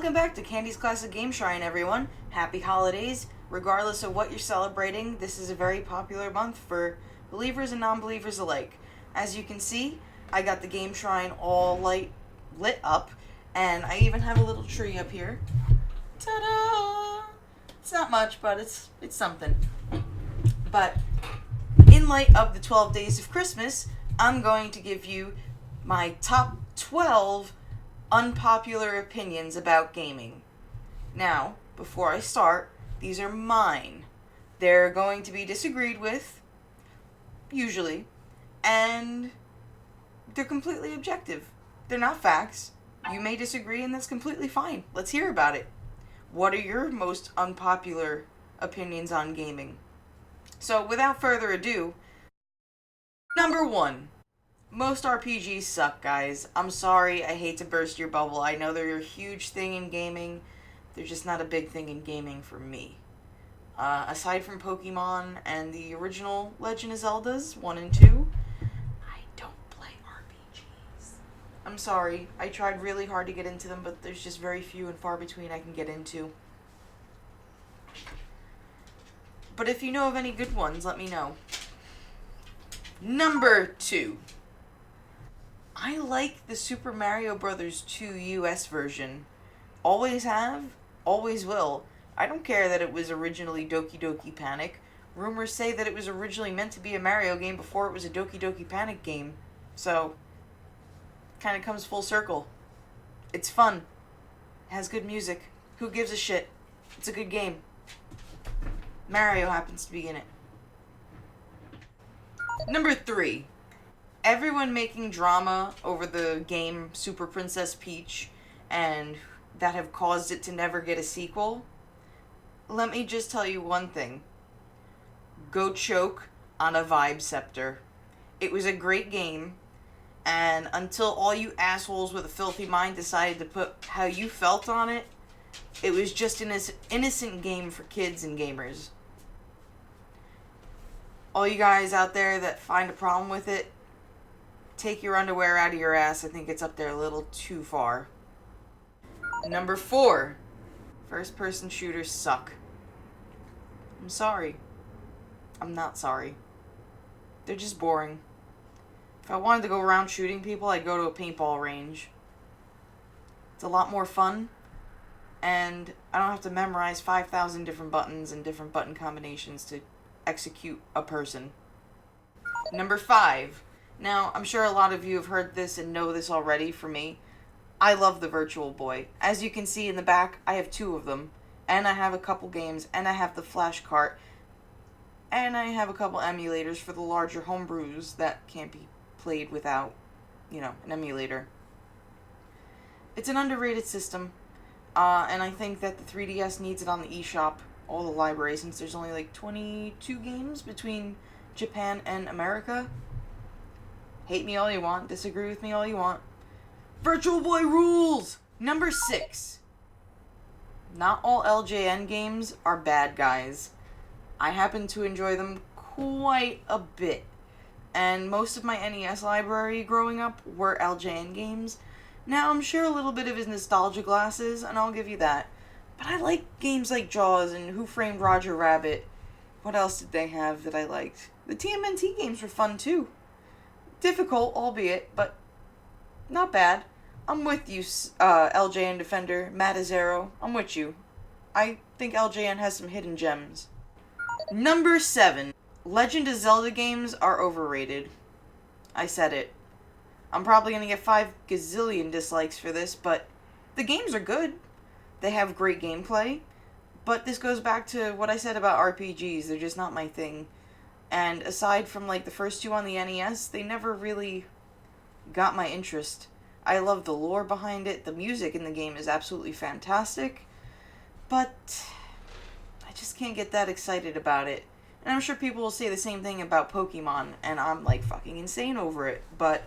Welcome back to Candy's Classic Game Shrine, everyone. Happy holidays. Regardless of what you're celebrating, this is a very popular month for believers and non-believers alike. As you can see, I got the Game Shrine all lit up, and I even have a little tree up here. Ta-da! It's not much, but it's something. But in light of the 12 days of Christmas, I'm going to give you my top 12 unpopular opinions about gaming. Now, before I start, these are mine. They're going to be disagreed with, usually, and they're completely objective. They're not facts. You may disagree, and that's completely fine. Let's hear about it. What are your most unpopular opinions on gaming? So, without further ado, number 1. Most RPGs suck, guys. I'm sorry, I hate to burst your bubble. I know they're a huge thing in gaming. They're just not a big thing in gaming for me. Aside from Pokemon and the original Legend of Zeldas, 1 and 2, I don't play RPGs. I'm sorry, I tried really hard to get into them, but there's just very few and far between I can get into. But if you know of any good ones, let me know. Number 2. I like the Super Mario Bros. 2 US version. Always have, always will. I don't care that it was originally Doki Doki Panic. Rumors say that it was originally meant to be a Mario game before it was a Doki Doki Panic game. So, kind of comes full circle. It's fun. It has good music. Who gives a shit? It's a good game. Mario happens to be in it. Number 3. Everyone making drama over the game Super Princess Peach and that have caused it to never get a sequel. Let me just tell you one thing. Go choke on a Vibe Scepter. It was a great game, and until all you assholes with a filthy mind decided to put how you felt on it, it was just an innocent game for kids and gamers. All you guys out there that find a problem with it, take your underwear out of your ass. I think it's up there a little too far. Number 4. First-person shooters suck. I'm sorry. I'm not sorry. They're just boring. If I wanted to go around shooting people, I'd go to a paintball range. It's a lot more fun, and I don't have to memorize 5,000 different buttons and different button combinations to execute a person. Number 5. Now, I'm sure a lot of you have heard this and know this already from me. I love the Virtual Boy. As you can see in the back, I have 2 of them. And I have a couple games, and I have the flash cart. And I have a couple emulators for the larger homebrews that can't be played without, an emulator. It's an underrated system. And I think that the 3DS needs it on the eShop, all the libraries, since there's only like 22 games between Japan and America. Hate me all you want, disagree with me all you want. Virtual Boy rules! Number 6. Not all LJN games are bad, guys. I happen to enjoy them quite a bit. And most of my NES library growing up were LJN games. Now, I'm sure a little bit of his nostalgia glasses, and I'll give you that. But I like games like Jaws and Who Framed Roger Rabbit. What else did they have that I liked? The TMNT games were fun, too. Difficult, albeit, but not bad. I'm with you, LJN Defender, Matazero. I'm with you. I think LJN has some hidden gems. Number 7. Legend of Zelda games are overrated. I said it. I'm probably going to get 5 gazillion dislikes for this, but the games are good. They have great gameplay. But this goes back to what I said about RPGs. They're just not my thing. And aside from, the first 2 on the NES, they never really got my interest. I love the lore behind it. The music in the game is absolutely fantastic. But I just can't get that excited about it. And I'm sure people will say the same thing about Pokemon, and I'm, fucking insane over it. But,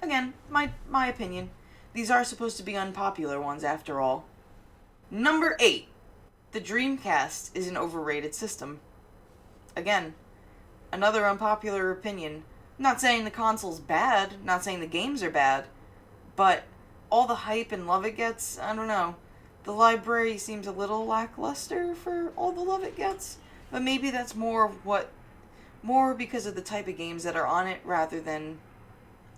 again, my opinion. These are supposed to be unpopular ones, after all. Number 8. The Dreamcast is an overrated system. Again, another unpopular opinion. I'm not saying the console's bad, not saying the games are bad, but all the hype and love it gets, I don't know. The library seems a little lackluster for all the love it gets. But maybe that's more because of the type of games that are on it rather than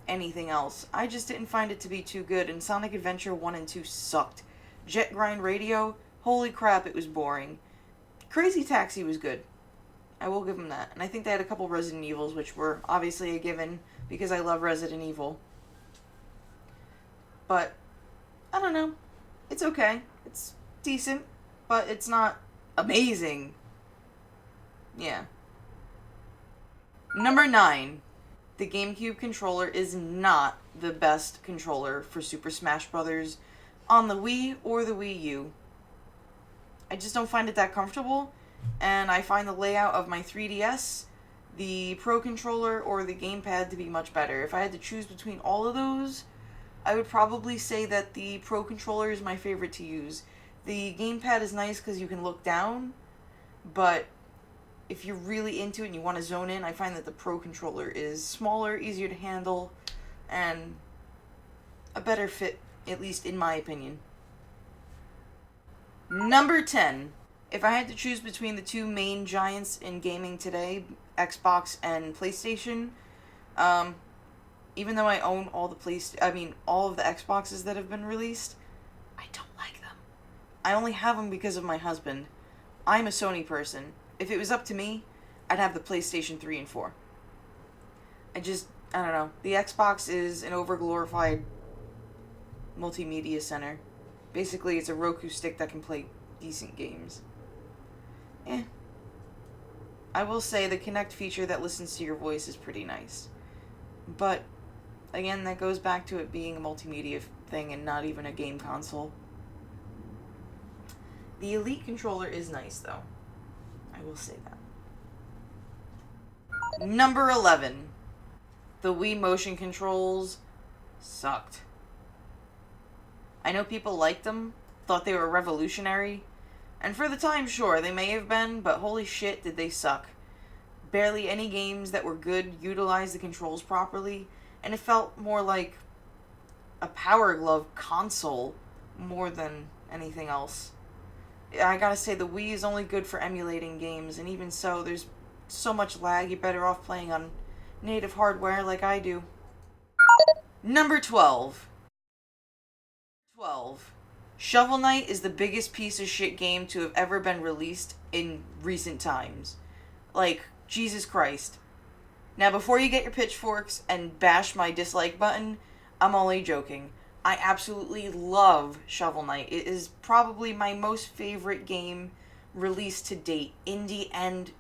anything else. I just didn't find it to be too good, and Sonic Adventure 1 and 2 sucked. Jet Grind Radio, holy crap, it was boring. Crazy Taxi was good. I will give them that. And I think they had a couple Resident Evils, which were obviously a given because I love Resident Evil. But, I don't know. It's okay. It's decent, but it's not amazing. Yeah. Number 9. The GameCube controller is not the best controller for Super Smash Bros. On the Wii or the Wii U. I just don't find it that comfortable, and I find the layout of my 3DS, the Pro Controller, or the gamepad to be much better. If I had to choose between all of those, I would probably say that the Pro Controller is my favorite to use. The gamepad is nice because you can look down, but if you're really into it and you want to zone in, I find that the Pro Controller is smaller, easier to handle, and a better fit, at least in my opinion. Number 10. If I had to choose between the two main giants in gaming today, Xbox and PlayStation, even though I own all of the Xboxes that have been released, I don't like them. I only have them because of my husband. I'm a Sony person. If it was up to me, I'd have the PlayStation 3 and 4. I don't know. The Xbox is an overglorified multimedia center. Basically, it's a Roku stick that can play decent games. I will say the Kinect feature that listens to your voice is pretty nice. But, again, that goes back to it being a multimedia thing and not even a game console. The Elite controller is nice, though. I will say that. Number 11. The Wii motion controls sucked. I know people liked them, thought they were revolutionary, and for the time, sure, they may have been, but holy shit, did they suck. Barely any games that were good utilized the controls properly, and it felt more like a Power Glove console more than anything else. I gotta say, the Wii is only good for emulating games, and even so, there's so much lag, you're better off playing on native hardware like I do. Number 12. Shovel Knight is the biggest piece of shit game to have ever been released in recent times. Like, Jesus Christ. Now, before you get your pitchforks and bash my dislike button, I'm only joking. I absolutely love Shovel Knight. It is probably my most favorite game released to date, indie and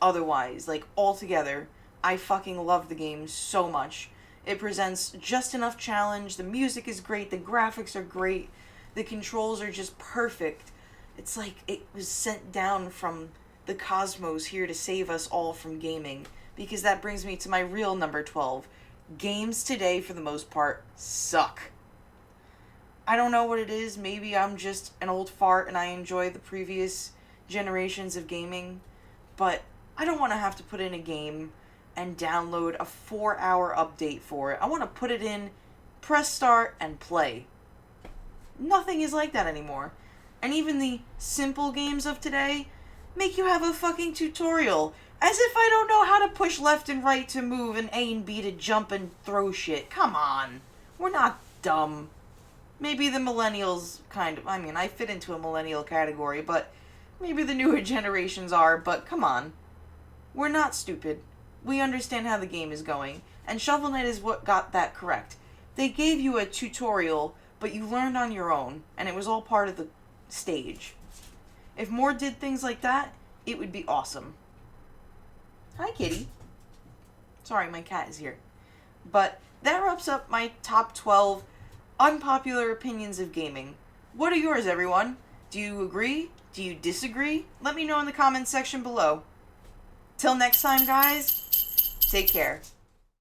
otherwise. Like, altogether, I fucking love the game so much. It presents just enough challenge, the music is great, the graphics are great, the controls are just perfect. It's like it was sent down from the cosmos here to save us all from gaming. Because that brings me to my real number 12. Games today, for the most part, suck. I don't know what it is. Maybe I'm just an old fart and I enjoy the previous generations of gaming. But I don't want to have to put in a game and download a 4-hour update for it. I want to put it in, press start, and play. Nothing is like that anymore. And even the simple games of today make you have a fucking tutorial. As if I don't know how to push left and right to move and A and B to jump and throw shit. Come on. We're not dumb. Maybe the millennials I fit into a millennial category, but maybe the newer generations are, but come on. We're not stupid. We understand how the game is going, and Shovel Knight is what got that correct. They gave you a tutorial, but you learned on your own, and it was all part of the stage. If more did things like that, it would be awesome. Hi, kitty. Sorry, my cat is here. But that wraps up my top 12 unpopular opinions of gaming. What are yours, everyone? Do you agree? Do you disagree? Let me know in the comments section below. Till next time, guys, take care.